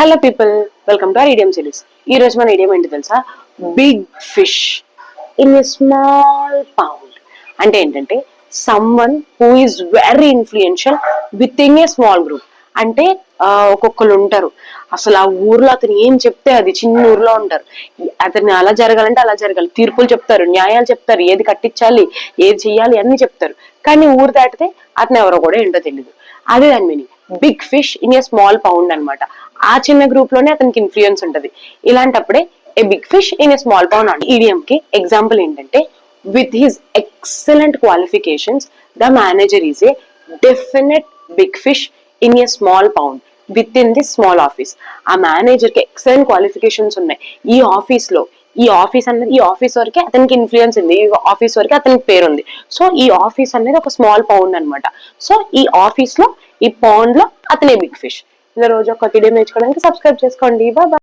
Hello people, welcome to our idiom series. ఈ రోజు మన ఇడియం ఏంటి తెలుసా? Big fish in a small pound. అంటే ఏంటంటే someone who is very influential within a small group. అంటే ఒక్కొక్కరు ఉంటారు, అసలు ఆ ఊర్లో అతను ఏం చెప్తే అది, చిన్న ఊర్లో ఉంటారు, అతన్ని అలా జరగాలంటే అలా జరగాలి, తీర్పులు చెప్తారు, న్యాయాలు చెప్తారు, ఏది కట్టించాలి, ఏది చెయ్యాలి అన్ని చెప్తారు. కానీ ఊరు దాటితే అతను ఎవరో కూడా ఏంటో తెలియదు. అదే దాని meaning, big fish in a small pond అనమాట. ఆ చిన్న గ్రూప్ లోనే అతనికి ఇన్ఫ్లుయెన్స్ ఉంటది. ఇలాంటప్పుడే a big fish in a small pond అంట. ఈడియం కి ఎగ్జాంపుల్ ఏంటంటే, with his excellent qualifications the manager is a definite big fish in a small pond with in the small office. ఆ manager కి excellent qualifications ఉన్నాయి. ఈ office లో ఈ office అనేది, ఈ ఆఫీస్ వరకే అతనికి ఇన్ఫ్లుయెన్స్ ఉంది, ఈ ఆఫీస్ వరకే అతనికి పేరు ఉంది. సో ఈ ఆఫీస్ అనేది ఒక స్మాల్ పౌండ్ అనమాట. సో ఈ ఆఫీస్ లో, ఈ పౌండ్ లో అతనే బిగ్ ఫిష్. ఇలా రోజు ఒక వీడియో నేర్చుకోవడానికి సబ్స్క్రైబ్ చేసుకోండి. Bye bye.